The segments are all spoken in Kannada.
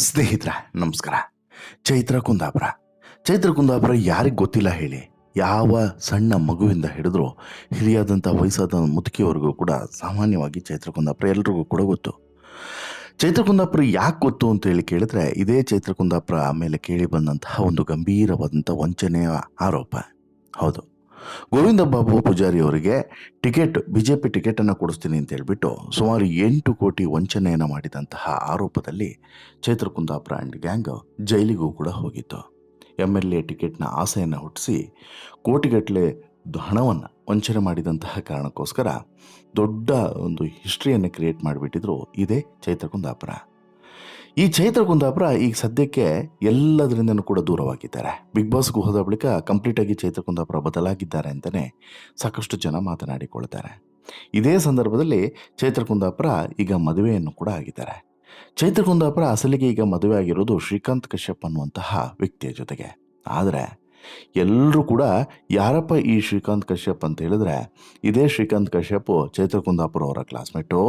ಸ್ನೇಹಿತರೆ ನಮಸ್ಕಾರ. ಚೈತ್ರ ಕುಂದಾಪುರ. ಚೈತ್ರ ಕುಂದಾಪುರ ಯಾರಿಗೆ ಗೊತ್ತಿಲ್ಲ ಹೇಳಿ? ಯಾವ ಸಣ್ಣ ಮಗುವಿಂದ ಹಿಡಿದ್ರು ಹಿರಿಯಾದಂಥ ವಯಸ್ಸಾದ ಮುದುಕಿಯವರೆಗೂ ಕೂಡ ಸಾಮಾನ್ಯವಾಗಿ ಚೈತ್ರ ಕುಂದಾಪುರ ಎಲ್ರಿಗೂ ಕೂಡ ಗೊತ್ತು. ಚೈತ್ರ ಕುಂದಾಪುರ ಯಾಕೆ ಗೊತ್ತು ಅಂತ ಹೇಳಿ ಕೇಳಿದ್ರೆ, ಇದೇ ಚೈತ್ರ ಕುಂದಾಪುರ ಮೇಲೆ ಕೇಳಿ ಬಂದಂತಹ ಒಂದು ಗಂಭೀರವಾದಂಥ ವಂಚನೆಯ ಆರೋಪ. ಹೌದು, ಗೋವಿಂದ ಬಾಬು ಪೂಜಾರಿ ಅವರಿಗೆ BJP ಟಿಕೆಟನ್ನು ಕೊಡಿಸ್ತೀನಿ ಅಂತ ಹೇಳ್ಬಿಟ್ಟು ಸುಮಾರು 8 ಕೋಟಿ ವಂಚನೆಯನ್ನು ಮಾಡಿದಂತಹ ಆರೋಪದಲ್ಲಿ ಚೈತ್ರ ಕುಂದಾಪುರ ಆ್ಯಂಡ್ ಗ್ಯಾಂಗ್ ಜೈಲಿಗೂ ಕೂಡ ಹೋಗಿತ್ತು. MLA ಟಿಕೆಟ್ನ ಆಸೆಯನ್ನು ಹುಟ್ಟಿಸಿ ಕೋಟಿಗಟ್ಟಲೆ ಹಣವನ್ನು ವಂಚನೆ ಮಾಡಿದಂತಹ ಕಾರಣಕ್ಕೋಸ್ಕರ ದೊಡ್ಡ ಒಂದು ಹಿಸ್ಟ್ರಿಯನ್ನು ಕ್ರಿಯೇಟ್ ಮಾಡಿಬಿಟ್ಟಿದ್ರು ಇದೇ ಚೈತ್ರ ಕುಂದಾಪುರ. ಈ ಚೈತ್ರ ಕುಂದಾಪುರ ಈಗ ಸದ್ಯಕ್ಕೆ ಎಲ್ಲದರಿಂದನೂ ಕೂಡ ದೂರವಾಗಿದ್ದಾರೆ. ಬಿಗ್ ಬಾಸ್ಗೆ ಹೋದ ಬಳಿಕ ಕಂಪ್ಲೀಟಾಗಿ ಚೈತ್ರ ಕುಂದಾಪುರ ಬದಲಾಗಿದ್ದಾರೆ ಅಂತಲೇ ಸಾಕಷ್ಟು ಜನ ಮಾತನಾಡಿಕೊಳ್ತಾರೆ. ಇದೇ ಸಂದರ್ಭದಲ್ಲಿ ಚೈತ್ರ ಕುಂದಾಪುರ ಈಗ ಮದುವೆಯನ್ನು ಕೂಡ ಆಗಿದ್ದಾರೆ. ಚೈತ್ರ ಕುಂದಾಪುರ ಅಸಲಿಗೆ ಈಗ ಮದುವೆ ಆಗಿರೋದು ಶ್ರೀಕಾಂತ್ ಕಶ್ಯಪ್ ಅನ್ನುವಂತಹ ವ್ಯಕ್ತಿಯ ಜೊತೆಗೆ. ಆದರೆ ಎಲ್ಲರೂ ಕೂಡ ಯಾರಪ್ಪ ಈ ಶ್ರೀಕಾಂತ್ ಕಶ್ಯಪ್ ಅಂತ ಹೇಳಿದ್ರೆ, ಇದೇ ಶ್ರೀಕಾಂತ್ ಕಶ್ಯಪ್ ಚೈತ್ರ ಕುಂದಾಪುರ ಅವರ ಕ್ಲಾಸ್ಮೇಟು.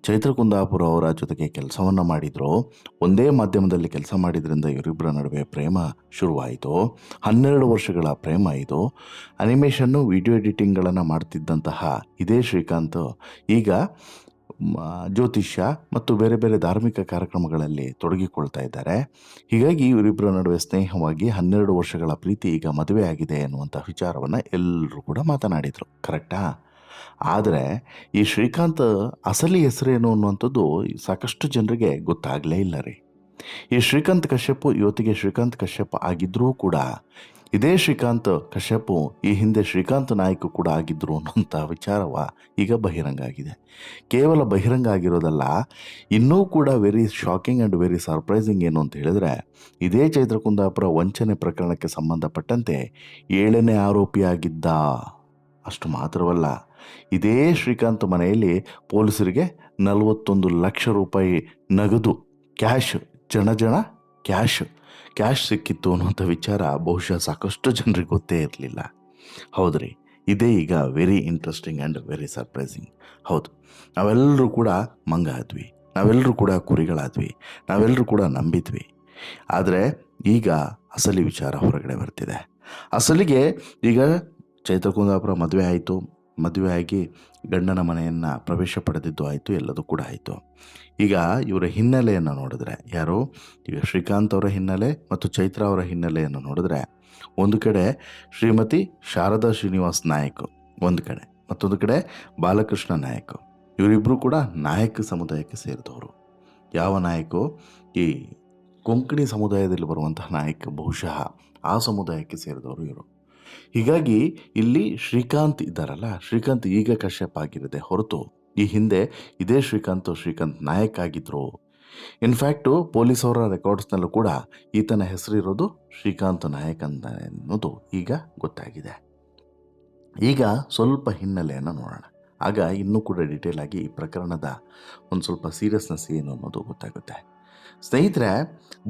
ಚೈತ್ರ ಕುಂದಾಪುರ ಅವರ ಜೊತೆಗೆ ಕೆಲಸವನ್ನು ಮಾಡಿದ್ರು. ಒಂದೇ ಮಾಧ್ಯಮದಲ್ಲಿ ಕೆಲಸ ಮಾಡಿದ್ರಿಂದ ಇವರಿಬ್ಬರ ನಡುವೆ ಪ್ರೇಮ ಶುರುವಾಯಿತು. 12 ವರ್ಷಗಳ ಪ್ರೇಮ ಇದು. ಅನಿಮೇಷನ್ನು ವಿಡಿಯೋ ಎಡಿಟಿಂಗ್ಗಳನ್ನು ಮಾಡ್ತಿದ್ದಂತಹ ಇದೇ ಶ್ರೀಕಾಂತ್ ಈಗ ಜ್ಯೋತಿಷ್ಯ ಮತ್ತು ಬೇರೆ ಬೇರೆ ಧಾರ್ಮಿಕ ಕಾರ್ಯಕ್ರಮಗಳಲ್ಲಿ ತೊಡಗಿಕೊಳ್ತಾ ಇದ್ದಾರೆ. ಹೀಗಾಗಿ ಇವರಿಬ್ಬರ ನಡುವೆ ಸ್ನೇಹವಾಗಿ 12 ವರ್ಷಗಳ ಪ್ರೀತಿ ಈಗ ಮದುವೆ ಆಗಿದೆ ಎನ್ನುವಂಥ ವಿಚಾರವನ್ನು ಎಲ್ಲರೂ ಕೂಡ ಮಾತನಾಡಿದರು. ಕರೆಕ್ಟಾ? ಆದರೆ ಈ ಶ್ರೀಕಾಂತ್ ಅಸಲಿ ಹೆಸರೇನು ಅನ್ನುವಂಥದ್ದು ಸಾಕಷ್ಟು ಜನರಿಗೆ ಗೊತ್ತಾಗಲೇ ಇಲ್ಲ ರೀ. ಈ ಶ್ರೀಕಾಂತ್ ಕಶ್ಯಪ್ ಇವತ್ತಿಗೆ ಶ್ರೀಕಾಂತ್ ಕಶ್ಯಪ್ ಆಗಿದ್ದರೂ ಕೂಡ ಇದೇ ಶ್ರೀಕಾಂತ್ ಕಶ್ಯಪ್ ಈ ಹಿಂದೆ ಶ್ರೀಕಾಂತ್ ನಾಯ್ಕ ಕೂಡ ಆಗಿದ್ದರು ಅನ್ನುವಂಥ ವಿಚಾರವ ಈಗ ಬಹಿರಂಗ ಆಗಿದೆ. ಕೇವಲ ಬಹಿರಂಗ ಆಗಿರೋದಲ್ಲ, ಇನ್ನೂ ಕೂಡ very shocking and very surprising ಏನು ಅಂತ ಹೇಳಿದ್ರೆ, ಇದೇ ಚೈತ್ರ ಕುಂದಾಪುರ ವಂಚನೆ ಪ್ರಕರಣಕ್ಕೆ ಸಂಬಂಧಪಟ್ಟಂತೆ 7ನೇ ಆರೋಪಿಯಾಗಿದ್ದ. ಅಷ್ಟು ಮಾತ್ರವಲ್ಲ, ಇದೇ ಶ್ರೀಕಾಂತ್ ಮನೆಯಲ್ಲಿ ಪೊಲೀಸರಿಗೆ 41 ಲಕ್ಷ ರೂಪಾಯಿ ನಗದು ಕ್ಯಾಶ್ ಸಿಕ್ಕಿತ್ತು ಅನ್ನುವಂಥ ವಿಚಾರ ಬಹುಶಃ ಸಾಕಷ್ಟು ಜನರಿಗೆ ಗೊತ್ತೇ ಇರಲಿಲ್ಲ. ಹೌದ್ರಿ, ಇದೇ ಈಗ very interesting and very surprising. ಹೌದು, ನಾವೆಲ್ಲರೂ ಕೂಡ ಮಂಗ ಆದ್ವಿ, ನಾವೆಲ್ಲರೂ ಕೂಡ ಕುರಿಗಳಾದ್ವಿ, ನಾವೆಲ್ಲರೂ ಕೂಡ ನಂಬಿದ್ವಿ. ಆದರೆ ಈಗ ಅಸಲಿ ವಿಚಾರ ಹೊರಗಡೆ ಬರ್ತಿದೆ. ಅಸಲಿಗೆ ಈಗ ಚೈತ್ರ ಕುಂದಾಪುರ ಮದುವೆ ಆಯಿತು. ಮದುವೆ ಆಗಿ ಗಂಡನ ಮನೆಯನ್ನು ಪ್ರವೇಶ ಪಡೆದಿದ್ದು ಆಯಿತು, ಎಲ್ಲದೂ ಕೂಡ ಆಯಿತು. ಈಗ ಇವರ ಹಿನ್ನೆಲೆಯನ್ನು ನೋಡಿದ್ರೆ, ಯಾರು ಈಗ ಶ್ರೀಕಾಂತ್ ಅವರ ಹಿನ್ನೆಲೆ ಮತ್ತು ಚೈತ್ರ ಅವರ ಹಿನ್ನೆಲೆಯನ್ನು ನೋಡಿದ್ರೆ, ಒಂದು ಕಡೆ ಶ್ರೀಮತಿ ಶಾರದಾ ಶ್ರೀನಿವಾಸ್ ನಾಯಕ್ ಒಂದು ಕಡೆ, ಮತ್ತೊಂದು ಕಡೆ ಬಾಲಕೃಷ್ಣ ನಾಯಕ್. ಇವರಿಬ್ಬರು ಕೂಡ ನಾಯಕ ಸಮುದಾಯಕ್ಕೆ ಸೇರಿದವರು. ಯಾವ ನಾಯಕು? ಈ ಕೊಂಕಣಿ ಸಮುದಾಯದಲ್ಲಿ ಬರುವಂತಹ ನಾಯಕ, ಬಹುಶಃ ಆ ಸಮುದಾಯಕ್ಕೆ ಸೇರಿದವರು ಇವರು. ಹೀಗಾಗಿ ಇಲ್ಲಿ ಶ್ರೀಕಾಂತ್ ಇದ್ದಾರಲ್ಲ, ಶ್ರೀಕಾಂತ್ ಈಗ ಕಶ್ಯಪ್ ಆಗಿರದೆ ಹೊರತು ಈ ಹಿಂದೆ ಇದೇ ಶ್ರೀಕಾಂತ್ ನಾಯಕ್ ಆಗಿದ್ರು. ಇನ್ಫ್ಯಾಕ್ಟು ಪೊಲೀಸವರ ರೆಕಾರ್ಡ್ಸ್ನಲ್ಲೂ ಕೂಡ ಈತನ ಹೆಸರಿರೋದು ಶ್ರೀಕಾಂತ್ ನಾಯಕ್ ಅಂತ ಅನ್ನೋದು ಈಗ ಗೊತ್ತಾಗಿದೆ. ಈಗ ಸ್ವಲ್ಪ ಹಿನ್ನೆಲೆಯನ್ನು ನೋಡೋಣ, ಆಗ ಇನ್ನೂ ಕೂಡ ಡೀಟೇಲ್ ಆಗಿ ಈ ಪ್ರಕರಣದ ಒಂದು ಸ್ವಲ್ಪ ಸೀರಿಯಸ್ನೆಸ್ ಏನು ಅನ್ನೋದು ಗೊತ್ತಾಗುತ್ತೆ. ಸ್ನೇಹಿತರೆ,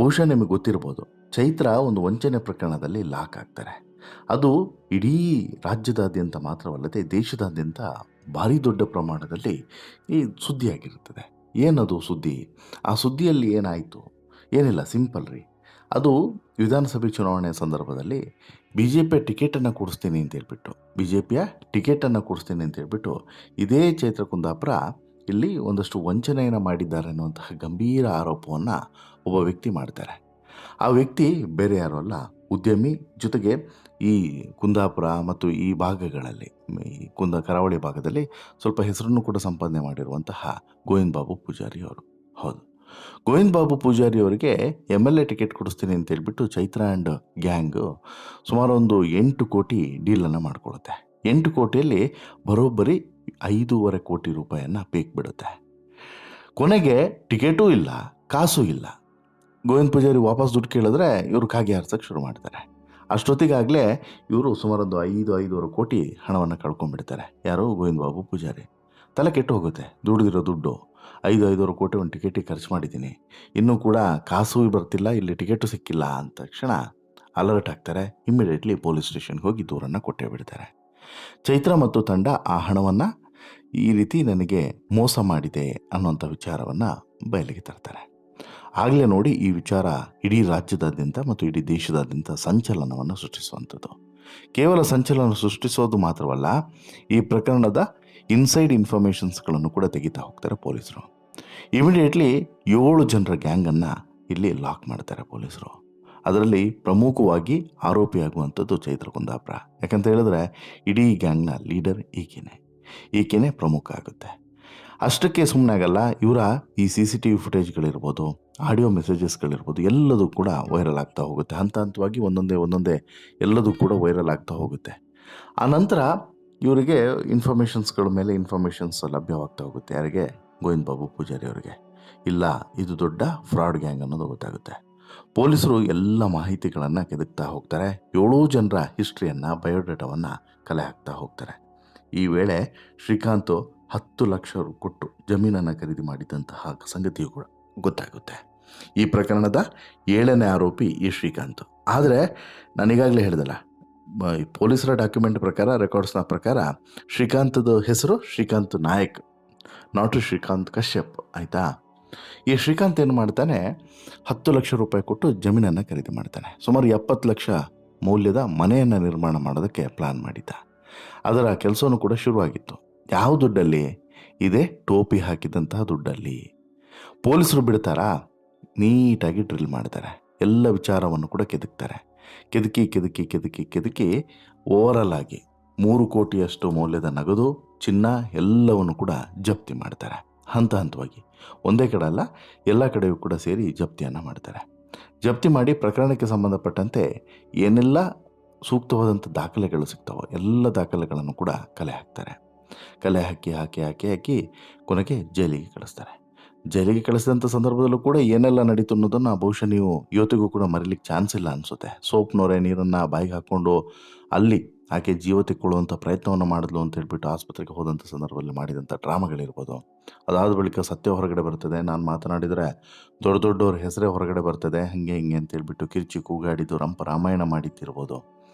ಬಹುಶಃ ನಿಮಗೆ ಗೊತ್ತಿರ್ಬೋದು, ಚೈತ್ರ ಒಂದು ವಂಚನೆ ಪ್ರಕರಣದಲ್ಲಿ ಲಾಕ್ ಆಗ್ತಾರೆ. ಅದು ಇಡೀ ರಾಜ್ಯದಾದ್ಯಂತ ಮಾತ್ರವಲ್ಲದೆ ದೇಶದಾದ್ಯಂತ ಭಾರಿ ದೊಡ್ಡ ಪ್ರಮಾಣದಲ್ಲಿ ಈ ಸುದ್ದಿಯಾಗಿರುತ್ತದೆ. ಏನದು ಸುದ್ದಿ? ಆ ಸುದ್ದಿಯಲ್ಲಿ ಏನಾಯಿತು? ಏನಿಲ್ಲ, ಸಿಂಪಲ್ ರೀ. ಅದು ವಿಧಾನಸಭೆ ಚುನಾವಣೆಯ ಸಂದರ್ಭದಲ್ಲಿ BJP ಟಿಕೆಟನ್ನು ಕೊಡಿಸ್ತೀನಿ ಅಂತೇಳ್ಬಿಟ್ಟು ಇದೇ ಚೈತ್ರ ಕುಂದಾಪುರ ಇಲ್ಲಿ ಒಂದಷ್ಟು ವಂಚನೆಯನ್ನು ಮಾಡಿದ್ದಾರೆ ಅನ್ನುವಂತಹ ಗಂಭೀರ ಆರೋಪವನ್ನು ಒಬ್ಬ ವ್ಯಕ್ತಿ ಮಾಡ್ತಾರೆ. ಆ ವ್ಯಕ್ತಿ ಬೇರೆ ಯಾರೂ ಅಲ್ಲ, ಉದ್ಯಮಿ, ಜೊತೆಗೆ ಈ ಕುಂದಾಪುರ ಮತ್ತು ಈ ಭಾಗಗಳಲ್ಲಿ, ಈ ಕರಾವಳಿ ಭಾಗದಲ್ಲಿ ಸ್ವಲ್ಪ ಹೆಸರನ್ನು ಕೂಡ ಸಂಪಾದನೆ ಮಾಡಿರುವಂತಹ ಗೋವಿಂದ ಬಾಬು ಪೂಜಾರಿ ಅವರು. ಹೌದು, ಗೋವಿಂದ ಬಾಬು ಪೂಜಾರಿ ಅವರಿಗೆ MLA ಟಿಕೆಟ್ ಕೊಡಿಸ್ತೀನಿ ಅಂತೇಳ್ಬಿಟ್ಟು ಚೈತ್ರ ಆ್ಯಂಡ್ ಗ್ಯಾಂಗು ಸುಮಾರು ಒಂದು 8 ಕೋಟಿ ಡೀಲನ್ನು ಮಾಡ್ಕೊಳುತ್ತೆ. 8 ಕೋಟಿಯಲ್ಲಿ ಬರೋಬ್ಬರಿ 5.5 ಕೋಟಿ ರೂಪಾಯಿಯನ್ನು ಬಿಡುತ್ತೆ. ಕೊನೆಗೆ ಟಿಕೆಟೂ ಇಲ್ಲ, ಕಾಸೂ ಇಲ್ಲ. ಗೋವಿಂದ ಪೂಜಾರಿ ವಾಪಸ್ ದುಡ್ಡು ಕೇಳಿದ್ರೆ ಇವರು ಕಾಗೆ ಹಾರ್ಸೋಕ್ಕೆ ಶುರು ಮಾಡ್ತಾರೆ. ಅಷ್ಟೊತ್ತಿಗಾಗಲೇ ಇವರು ಸುಮಾರು ಒಂದು 5.5 ಕೋಟಿ ಹಣವನ್ನು ಕಳ್ಕೊಂಡ್ಬಿಡ್ತಾರೆ. ಯಾರು? ಗೋವಿಂದ ಬಾಬು ಪೂಜಾರಿ. ತಲೆ ಕೆಟ್ಟು ಹೋಗುತ್ತೆ. ದುಡ್ದಿರೋ ದುಡ್ಡು 5.5 ಕೋಟಿ ಒಂದು ಟಿಕೆಟಿಗೆ ಖರ್ಚು ಮಾಡಿದ್ದೀನಿ, ಇನ್ನೂ ಕೂಡ ಕಾಸು ಬರ್ತಿಲ್ಲ, ಇಲ್ಲಿ ಟಿಕೆಟು ಸಿಕ್ಕಿಲ್ಲ ಅಂತ ತಕ್ಷಣ ಅಲರ್ಟ್ ಆಗ್ತಾರೆ. ಇಮ್ಮಿಡಿಯೇಟ್ಲಿ ಪೊಲೀಸ್ ಸ್ಟೇಷನ್ಗೆ ಹೋಗಿ ದೂರನ್ನು ಕೊಟ್ಟೇ ಬಿಡ್ತಾರೆ. ಚೈತ್ರ ಮತ್ತು ತಂಡ ಆ ಹಣವನ್ನು ಈ ರೀತಿ ನನಗೆ ಮೋಸ ಮಾಡಿದೆ ಅನ್ನುವಂಥ ವಿಚಾರವನ್ನು ಬಯಲಿಗೆ ತರ್ತಾರೆ. ಆಗಲೇ ನೋಡಿ ಈ ವಿಚಾರ ಇಡೀ ರಾಜ್ಯದಾದ್ಯಂತ ಮತ್ತು ಇಡೀ ದೇಶದಾದ್ಯಂತ ಸಂಚಲನವನ್ನು ಸೃಷ್ಟಿಸುವಂಥದ್ದು. ಕೇವಲ ಸಂಚಲನ ಸೃಷ್ಟಿಸೋದು ಮಾತ್ರವಲ್ಲ, ಈ ಪ್ರಕರಣದ ಇನ್ಸೈಡ್ ಇನ್ಫಾರ್ಮೇಷನ್ಸ್ಗಳನ್ನು ಕೂಡ ತೆಗಿತಾ ಹೋಗ್ತಾರೆ ಪೊಲೀಸರು. ಇಮಿಡಿಯೇಟ್ಲಿ 7 ಜನರ ಗ್ಯಾಂಗನ್ನು ಇಲ್ಲಿ ಲಾಕ್ ಮಾಡ್ತಾರೆ ಪೊಲೀಸರು. ಅದರಲ್ಲಿ ಪ್ರಮುಖವಾಗಿ ಆರೋಪಿಯಾಗುವಂಥದ್ದು ಚೈತ್ರ ಕುಂದಾಪುರ. ಯಾಕಂತ ಹೇಳಿದ್ರೆ ಇಡೀ ಗ್ಯಾಂಗ್ನ ಲೀಡರ್ ಈಕೆನೇ ಪ್ರಮುಖ ಆಗುತ್ತೆ. ಅಷ್ಟಕ್ಕೆ ಸುಮ್ಮನೆ ಆಗಲ್ಲ, ಇವರ ಈ CCTV ಫುಟೇಜ್ಗಳಿರ್ಬೋದು, ಆಡಿಯೋ ಮೆಸೇಜಸ್ಗಳಿರ್ಬೋದು, ಎಲ್ಲದೂ ಕೂಡ ವೈರಲ್ ಆಗ್ತಾ ಹೋಗುತ್ತೆ. ಹಂತವಾಗಿ ಒಂದೊಂದೇ ಎಲ್ಲದೂ ಕೂಡ ವೈರಲ್ ಆಗ್ತಾ ಹೋಗುತ್ತೆ. ಆ ನಂತರ ಇವರಿಗೆ ಇನ್ಫಾರ್ಮೇಷನ್ಸ್ಗಳ ಮೇಲೆ ಇನ್ಫಾರ್ಮೇಷನ್ಸ್ ಲಭ್ಯವಾಗ್ತಾ ಹೋಗುತ್ತೆ. ಯಾರಿಗೆ? ಗೋವಿಂದ ಬಾಬು ಪೂಜಾರಿ ಅವರಿಗೆ. ಇಲ್ಲ, ಇದು ದೊಡ್ಡ ಫ್ರಾಡ್ ಗ್ಯಾಂಗ್ ಅನ್ನೋದು ಗೊತ್ತಾಗುತ್ತೆ. ಪೊಲೀಸರು ಎಲ್ಲ ಮಾಹಿತಿಗಳನ್ನು ಕೆದಕ್ತಾ ಹೋಗ್ತಾರೆ. 7 ಜನರ ಹಿಸ್ಟ್ರಿಯನ್ನು, ಬಯೋಡೇಟಾವನ್ನು ಕಲೆ ಹಾಕ್ತಾ ಹೋಗ್ತಾರೆ. ಈ ವೇಳೆ ಶ್ರೀಕಾಂತ್ 10 ಲಕ್ಷ ಕೊಟ್ಟು ಜಮೀನನ್ನು ಖರೀದಿ ಮಾಡಿದಂತಹ ಸಂಗತಿಯು ಕೂಡ ಗೊತ್ತಾಗುತ್ತೆ. ಈ ಪ್ರಕರಣದ 7ನೇ ಆರೋಪಿ ಈ ಶ್ರೀಕಾಂತ್. ಆದರೆ ನಾನೀಗಾಗಲೇ ಹೇಳಿದಲ್ಲ, ಪೊಲೀಸರ ಡಾಕ್ಯುಮೆಂಟ್ ಪ್ರಕಾರ, ರೆಕಾರ್ಡ್ಸ್ನ ಪ್ರಕಾರ ಶ್ರೀಕಾಂತದ ಹೆಸರು ಶ್ರೀಕಾಂತ್ ನಾಯಕ್, ನಾಟ್ ಶ್ರೀಕಾಂತ್ ಕಶ್ಯಪ್. ಆಯಿತಾ? ಈ ಶ್ರೀಕಾಂತ್ ಏನು ಮಾಡ್ತಾನೆ, 10 ಲಕ್ಷ ರೂಪಾಯಿ ಕೊಟ್ಟು ಜಮೀನನ್ನು ಖರೀದಿ ಮಾಡ್ತಾನೆ. ಸುಮಾರು 70 ಲಕ್ಷ ಮೌಲ್ಯದ ಮನೆಯನ್ನು ನಿರ್ಮಾಣ ಮಾಡೋದಕ್ಕೆ ಪ್ಲಾನ್ ಮಾಡಿದ್ದ. ಅದರ ಕೆಲಸವೂ ಕೂಡ ಶುರುವಾಗಿತ್ತು. ಯಾವ ದುಡ್ಡಲ್ಲಿ? ಇದೇ ಟೋಪಿ ಹಾಕಿದಂತಹ ದುಡ್ಡಲ್ಲಿ. ಪೊಲೀಸರು ಬಿಡ್ತಾರಾ? ನೀಟಾಗಿ ಡ್ರಿಲ್ ಮಾಡ್ತಾರೆ. ಎಲ್ಲ ವಿಚಾರವನ್ನು ಕೂಡ ಕೆದಕ್ತಾರೆ. ಕೆದಕಿ ಓವರಲ್ ಆಗಿ 3 ಕೋಟಿಯಷ್ಟು ಮೌಲ್ಯದ ನಗದು, ಚಿನ್ನ ಎಲ್ಲವನ್ನು ಕೂಡ ಜಪ್ತಿ ಮಾಡ್ತಾರೆ. ಹಂತವಾಗಿ ಒಂದೇ ಕಡೆ ಅಲ್ಲ, ಎಲ್ಲ ಕಡೆಯೂ ಕೂಡ ಸೇರಿ ಜಪ್ತಿಯನ್ನು ಮಾಡ್ತಾರೆ. ಜಪ್ತಿ ಮಾಡಿ ಪ್ರಕರಣಕ್ಕೆ ಸಂಬಂಧಪಟ್ಟಂತೆ ಏನೆಲ್ಲ ಸೂಕ್ತವಾದಂಥ ದಾಖಲೆಗಳು ಸಿಗ್ತಾವೋ ಎಲ್ಲ ದಾಖಲೆಗಳನ್ನು ಕೂಡ ಕಲೆ ಹಾಕ್ತಾರೆ. ಕಲೆ ಹಾಕಿ ಕೊನೆಗೆ ಜೈಲಿಗೆ ಕಳಿಸ್ತಾರೆ. ಜೈಲಿಗೆ ಕಳಿಸಿದಂಥ ಸಂದರ್ಭದಲ್ಲೂ ಕೂಡ ಏನೆಲ್ಲ ನಡೀತು ಅನ್ನೋದನ್ನು ಬಹುಶಃ ನೀವು ಇವತ್ತಿಗೂ ಕೂಡ ಮರೀಲಿಕ್ಕೆ ಚಾನ್ಸ್ ಇಲ್ಲ ಅನಿಸುತ್ತೆ. ಸೋಪ್ನೊರೆ ನೀರನ್ನು ಬಾಯಿಗೆ ಹಾಕ್ಕೊಂಡು ಅಲ್ಲಿ ಆಕೆ ಜೀವ ತೆಕ್ಕೊಳ್ಳುವಂಥ ಪ್ರಯತ್ನವನ್ನು ಮಾಡಿದ್ಲು ಅಂತ ಹೇಳ್ಬಿಟ್ಟು ಆಸ್ಪತ್ರೆಗೆ ಹೋದಂಥ ಸಂದರ್ಭದಲ್ಲಿ ಮಾಡಿದಂಥ ಡ್ರಾಮಾಗಳಿರ್ಬೋದು. ಅದಾದ ಬಳಿಕ ಸತ್ಯ ಹೊರಗಡೆ ಬರ್ತದೆ. ನಾನು ಮಾತನಾಡಿದರೆ ದೊಡ್ಡವ್ರ ಹೆಸರೇ ಹೊರಗಡೆ ಬರ್ತದೆ, ಹಾಗೆ ಹಿಂಗೆ ಅಂತ ಹೇಳ್ಬಿಟ್ಟು ಕಿರ್ಚಿ ಕೂಗಾಡಿದ್ದು, ರಾಮಾಯಣ ಮಾಡಿದ್ದಿರ್ಬೋದು.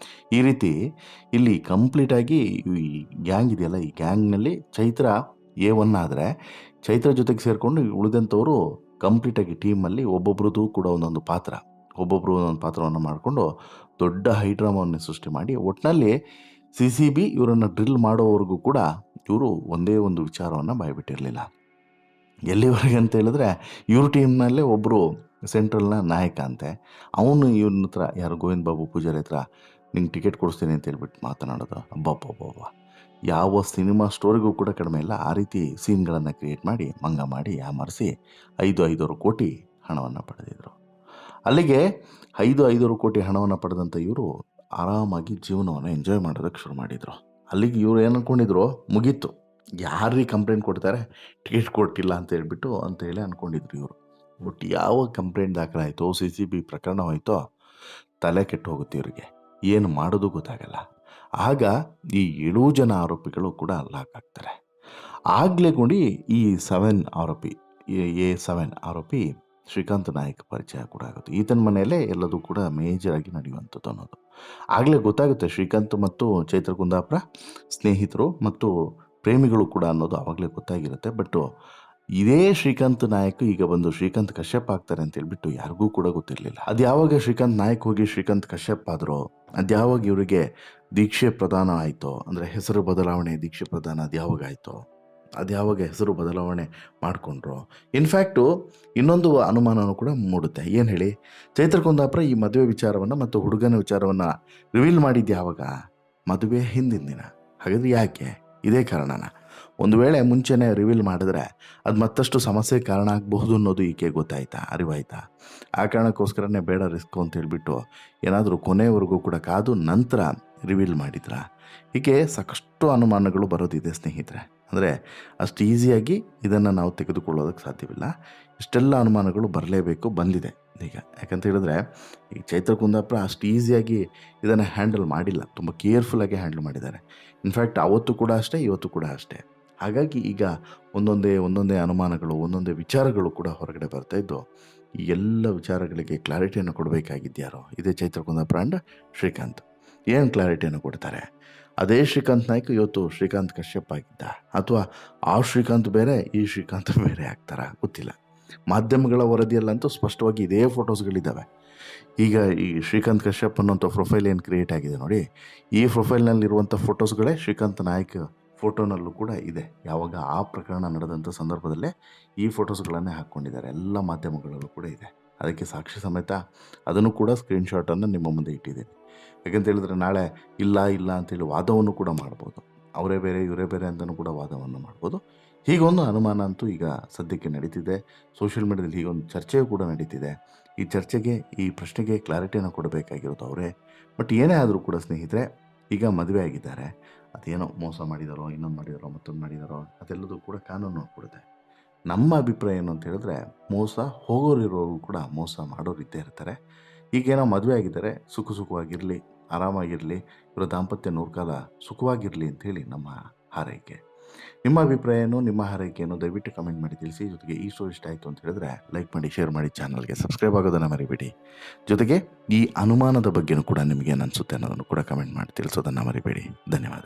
ಈ ರೀತಿ ಇಲ್ಲಿ ಕಂಪ್ಲೀಟಾಗಿ ಈ ಗ್ಯಾಂಗ್ ಇದೆಯಲ್ಲ, ಈ ಗ್ಯಾಂಗ್ನಲ್ಲಿ ಚೈತ್ರ A1 ಆದರೆ, ಚೈತ್ರ ಜೊತೆಗೆ ಸೇರಿಕೊಂಡು ಉಳಿದಂಥವರು ಕಂಪ್ಲೀಟಾಗಿ ಟೀಮಲ್ಲಿ ಒಬ್ಬೊಬ್ರದ್ದು ಕೂಡ ಒಂದೊಂದು ಪಾತ್ರವನ್ನು ಮಾಡಿಕೊಂಡು ದೊಡ್ಡ ಹೈಡ್ರಾಮವನ್ನು ಸೃಷ್ಟಿ ಮಾಡಿ, ಒಟ್ಟಿನಲ್ಲಿ CCB ಇವರನ್ನು ಡ್ರಿಲ್ ಮಾಡೋವರೆಗೂ ಕೂಡ ಇವರು ಒಂದೇ ಒಂದು ವಿಚಾರವನ್ನು ಬಾಯ್ಬಿಟ್ಟಿರಲಿಲ್ಲ. ಎಲ್ಲಿವರೆಗೆ ಅಂತ ಹೇಳಿದ್ರೆ, ಇವ್ರ ಟೀಮ್ನಲ್ಲೇ ಒಬ್ಬರು ಸೆಂಟ್ರಲ್ನ ನಾಯಕ ಅಂತೆ. ಅವನು ಇವ್ನ ಹತ್ರ, ಯಾರು ಗೋವಿಂದ ಬಾಬು ಪೂಜಾರಿ ಹತ್ರ, ನಿಂಗೆ ಟಿಕೆಟ್ ಕೊಡಿಸ್ತೀನಿ ಅಂತ ಹೇಳ್ಬಿಟ್ಟು ಮಾತನಾಡೋದು. ಅಬ್ಬಬ್ಬಬ್ಬ, ಯಾವ ಸಿನಿಮಾ ಸ್ಟೋರಿಗೂ ಕೂಡ ಕಡಿಮೆ ಇಲ್ಲ. ಆ ರೀತಿ ಸೀನ್ಗಳನ್ನು ಕ್ರಿಯೇಟ್ ಮಾಡಿ, ಮಂಗ ಮಾಡಿ, ಯಾಮರಿಸಿ 5 ಕೋಟಿ ಹಣವನ್ನು ಪಡೆದಿದ್ರು. ಅಲ್ಲಿಗೆ 5 ಕೋಟಿ ಹಣವನ್ನು ಪಡೆದಂಥ ಇವರು ಆರಾಮಾಗಿ ಜೀವನವನ್ನು ಎಂಜಾಯ್ ಮಾಡೋದಕ್ಕೆ ಶುರು ಮಾಡಿದರು. ಅಲ್ಲಿಗೆ ಇವರು ಏನು ಅಂದ್ಕೊಂಡಿದ್ರು, ಮುಗೀತು, ಯಾರೀ ಕಂಪ್ಲೇಂಟ್ ಕೊಡ್ತಾರೆ, ಟಿಕೆಟ್ ಕೊಟ್ಟಿಲ್ಲ ಅಂತ ಹೇಳಿ ಅಂದ್ಕೊಂಡಿದ್ರು ಇವರು. ಬಟ್ ಯಾವ ಕಂಪ್ಲೇಂಟ್ ದಾಖಲಾಯಿತೋ, CCB ಪ್ರಕರಣ ಹೋಯ್ತೋ, ತಲೆ ಕೆಟ್ಟು ಹೋಗುತ್ತೆ ಇವರಿಗೆ. ಏನು ಮಾಡೋದು ಗೊತ್ತಾಗಲ್ಲ. ಆಗ ಈ 7 ಜನ ಆರೋಪಿಗಳು ಕೂಡ ಲಾಕ್ ಆಗ್ತಾರೆ. ಆಗಲೇ ನೋಡಿ ಈ A7 ಆರೋಪಿ ಶ್ರೀಕಾಂತ್ ನಾಯಕ್ ಪರಿಚಯ ಕೂಡ ಆಗುತ್ತೆ. ಈತನ ಮನೆಯಲ್ಲೇ ಎಲ್ಲದೂ ಕೂಡ ಮೇಜರಾಗಿ ನಡೆಯುವಂಥದ್ದು ಅನ್ನೋದು ಆಗಲೇ ಗೊತ್ತಾಗುತ್ತೆ. ಶ್ರೀಕಾಂತ್ ಮತ್ತು ಚೈತ್ರ ಕುಂದಾಪುರ ಸ್ನೇಹಿತರು ಮತ್ತು ಪ್ರೇಮಿಗಳು ಕೂಡ ಅನ್ನೋದು ಆವಾಗಲೇ ಗೊತ್ತಾಗಿರುತ್ತೆ. ಬಟ್ ಇದೇ ಶ್ರೀಕಾಂತ್ ನಾಯಕ್ ಈಗ ಬಂದು ಶ್ರೀಕಾಂತ್ ಕಶ್ಯಪ್ ಆಗ್ತಾರೆ ಅಂತ ಹೇಳ್ಬಿಟ್ಟು ಯಾರಿಗೂ ಕೂಡ ಗೊತ್ತಿರಲಿಲ್ಲ. ಅದು ಯಾವಾಗ ಶ್ರೀಕಾಂತ್ ನಾಯಕ್ ಹೋಗಿ ಶ್ರೀಕಾಂತ್ ಕಶ್ಯಪ್ ಆದರೋ, ಅದ್ಯಾವಾಗ ಇವರಿಗೆ ದೀಕ್ಷೆ ಪ್ರದಾನ ಆಯಿತೋ, ಅಂದರೆ ಹೆಸರು ಬದಲಾವಣೆ ದೀಕ್ಷೆ ಪ್ರದಾನ ಅದ್ಯಾವಾಗ ಆಯಿತೋ, ಅದ್ಯಾವಾಗ ಹೆಸರು ಬದಲಾವಣೆ ಮಾಡಿಕೊಂಡ್ರು. ಇನ್ಫ್ಯಾಕ್ಟು ಇನ್ನೊಂದು ಅನುಮಾನವೂ ಕೂಡ ಮೂಡುತ್ತೆ. ಏನು ಹೇಳಿ, ಚೈತ್ರ ಕುಂದಾಪುರ ಈ ಮದುವೆ ವಿಚಾರವನ್ನು ಮತ್ತು ಹುಡುಗನ ವಿಚಾರವನ್ನು ರಿವೀಲ್ ಮಾಡಿದ್ದು ಯಾವಾಗ? ಮದುವೆ ಹಿಂದಿನ ದಿನ. ಹಾಗಾದರೆ ಯಾಕೆ? ಇದೇ ಕಾರಣನ? ಒಂದು ವೇಳೆ ಮುಂಚೆನೇ ರಿವೀಲ್ ಮಾಡಿದ್ರೆ ಅದು ಮತ್ತಷ್ಟು ಸಮಸ್ಯೆ ಕಾರಣ ಆಗಬಹುದು ಅನ್ನೋದು ಈಕೆ ಅರಿವಾಯ್ತಾ? ಆ ಕಾರಣಕ್ಕೋಸ್ಕರನೇ ಬೇಡ ರಿಸ್ಕ್ ಅಂತ ಹೇಳ್ಬಿಟ್ಟು ಏನಾದರೂ ಕೊನೆಯವರೆಗೂ ಕೂಡ ಕಾದು ನಂತರ ರಿವೀಲ್ ಮಾಡಿದ್ರ? ಹೀಗೆ ಸಾಕಷ್ಟು ಅನುಮಾನಗಳು ಬರೋದಿದೆ ಸ್ನೇಹಿತರೆ. ಅಂದರೆ ಅಷ್ಟು ಈಸಿಯಾಗಿ ಇದನ್ನು ನಾವು ತೆಗೆದುಕೊಳ್ಳೋದಕ್ಕೆ ಸಾಧ್ಯವಿಲ್ಲ. ಇಷ್ಟೆಲ್ಲ ಅನುಮಾನಗಳು ಬರಲೇಬೇಕು, ಬಂದಿದೆ ಈಗ. ಯಾಕಂತ ಹೇಳಿದ್ರೆ ಈ ಚೈತ್ರ ಕುಂದಾಪುರ ಅಷ್ಟು ಈಸಿಯಾಗಿ ಇದನ್ನು ಹ್ಯಾಂಡಲ್ ಮಾಡಿಲ್ಲ, ತುಂಬ ಕೇರ್ಫುಲ್ಲಾಗಿ ಹ್ಯಾಂಡಲ್ ಮಾಡಿದ್ದಾರೆ. ಇನ್ಫ್ಯಾಕ್ಟ್ ಅವತ್ತು ಕೂಡ ಅಷ್ಟೇ, ಇವತ್ತು ಕೂಡ ಅಷ್ಟೇ. ಹಾಗಾಗಿ ಈಗ ಒಂದೊಂದೇ ಅನುಮಾನಗಳು, ಒಂದೊಂದೇ ವಿಚಾರಗಳು ಕೂಡ ಹೊರಗಡೆ ಬರ್ತಾಯಿದ್ದು. ಈ ಎಲ್ಲ ವಿಚಾರಗಳಿಗೆ ಕ್ಲಾರಿಟಿಯನ್ನು ಕೊಡಬೇಕಾಗಿದ್ಯಾರೋ ಇದೇ ಚೈತ್ರ ಕುಂದಾಪುರ ಆ್ಯಂಡ್ ಶ್ರೀಕಾಂತ್. ಏನು ಕ್ಲಾರಿಟಿಯನ್ನು ಕೊಡ್ತಾರೆ? ಅದೇ ಶ್ರೀಕಾಂತ್ ನಾಯ್ಕ ಇವತ್ತು ಶ್ರೀಕಾಂತ್ ಕಶ್ಯಪ್ ಆಗಿದ್ದ, ಅಥವಾ ಆ ಶ್ರೀಕಾಂತ್ ಬೇರೆ ಈ ಶ್ರೀಕಾಂತ್ ಬೇರೆ ಆಗ್ತಾರಾ? ಗೊತ್ತಿಲ್ಲ. ಮಾಧ್ಯಮಗಳ ವರದಿಯಲ್ಲಂತೂ ಸ್ಪಷ್ಟವಾಗಿ ಇದೇ ಫೋಟೋಸ್ಗಳಿದ್ದಾವೆ. ಈಗ ಈ ಶ್ರೀಕಾಂತ್ ಕಶ್ಯಪ್ ಅನ್ನೋಂಥ ಪ್ರೊಫೈಲ್ ಏನು ಕ್ರಿಯೇಟ್ ಆಗಿದೆ ನೋಡಿ, ಈ ಪ್ರೊಫೈಲ್ನಲ್ಲಿರುವಂಥ ಫೋಟೋಸ್ಗಳೇ ಶ್ರೀಕಾಂತ್ ನಾಯಕ್ ಫೋಟೋನಲ್ಲೂ ಕೂಡ ಇದೆ. ಯಾವಾಗ ಆ ಪ್ರಕರಣ ನಡೆದಂಥ ಸಂದರ್ಭದಲ್ಲೇ ಈ ಫೋಟೋಸ್ಗಳನ್ನೇ ಹಾಕ್ಕೊಂಡಿದ್ದಾರೆ. ಎಲ್ಲ ಮಾಧ್ಯಮಗಳಲ್ಲೂ ಕೂಡ ಇದೆ. ಅದಕ್ಕೆ ಸಾಕ್ಷಿ ಸಮೇತ ಅದನ್ನು ಕೂಡ ಸ್ಕ್ರೀನ್ಶಾಟನ್ನು ನಿಮ್ಮ ಮುಂದೆ ಇಟ್ಟಿದ್ದೀನಿ. ಯಾಕಂತ ಹೇಳಿದ್ರೆ ನಾಳೆ ಇಲ್ಲ ಇಲ್ಲ ಅಂತೇಳಿ ವಾದವನ್ನು ಕೂಡ ಮಾಡ್ಬೋದು. ಅವರೇ ಬೇರೆ ಇವರೇ ಬೇರೆ ಅಂತಲೂ ಕೂಡ ವಾದವನ್ನು ಮಾಡ್ಬೋದು. ಹೀಗೊಂದು ಅನುಮಾನ ಅಂತೂ ಈಗ ಸದ್ಯಕ್ಕೆ ನಡೀತಿದೆ. ಸೋಷಿಯಲ್ ಮೀಡಿಯಾದಲ್ಲಿ ಹೀಗೊಂದು ಚರ್ಚೆಯೂ ಕೂಡ ನಡೀತಿದೆ. ಈ ಚರ್ಚೆಗೆ, ಈ ಪ್ರಶ್ನೆಗೆ ಕ್ಲಾರಿಟಿಯನ್ನು ಕೊಡಬೇಕಾಗಿರೋದು ಅವರೇ. ಬಟ್ ಏನೇ ಆದರೂ ಕೂಡ ಸ್ನೇಹಿತರೆ, ಈಗ ಮದುವೆ ಆಗಿದ್ದಾರೆ. ಅದೇನೋ ಮೋಸ ಮಾಡಿದಾರೋ, ಇನ್ನೊಂದು ಮಾಡಿದಾರೋ, ಮತ್ತೊಂದು ಮಾಡಿದಾರೋ, ಅದೆಲ್ಲದೂ ಕೂಡ ಕಾನೂನು ನೋಡ್ಕೊಡುತ್ತೆ. ನಮ್ಮ ಅಭಿಪ್ರಾಯ ಏನು ಅಂತ ಹೇಳಿದ್ರೆ, ಮೋಸ ಹೋಗೋರಿರೋರು ಕೂಡ ಮೋಸ ಮಾಡೋರು ಇದ್ದೇ ಇರ್ತಾರೆ. ಈಗೇನೋ ಮದುವೆ ಆಗಿದ್ದಾರೆ, ಸುಖವಾಗಿರಲಿ, ಆರಾಮಾಗಿರಲಿ, ಇವರ ದಾಂಪತ್ಯ ನೂರ್ಕಾಲ ಸುಖವಾಗಿರಲಿ ಅಂಥೇಳಿ ನಮ್ಮ ಹಾರೈಕೆ. ನಿಮ್ಮ ಅಭಿಪ್ರಾಯ ಏನು, ನಿಮ್ಮ ಹಾರೈಕೆ ಏನು, ದಯವಿಟ್ಟು ಕಮೆಂಟ್ ಮಾಡಿ ತಿಳಿಸಿ. ಜೊತೆಗೆ ಈ ಶೋ ಇಷ್ಟ ಆಯಿತು ಅಂತ ಹೇಳಿದ್ರೆ ಲೈಕ್ ಮಾಡಿ, ಶೇರ್ ಮಾಡಿ, ಚಾನಲ್ಗೆ ಸಬ್ಸ್ಕ್ರೈಬ್ ಆಗೋದನ್ನು ಮರಿಬೇಡಿ. ಜೊತೆಗೆ ಈ ಅನುಮಾನದ ಬಗ್ಗೆನೂ ಕೂಡ ನಿಮಗೇನು ಅನಿಸುತ್ತೆ ಅನ್ನೋದನ್ನು ಕೂಡ ಕಮೆಂಟ್ ಮಾಡಿ ತಿಳಿಸೋದನ್ನು ಮರಿಬೇಡಿ. ಧನ್ಯವಾದ.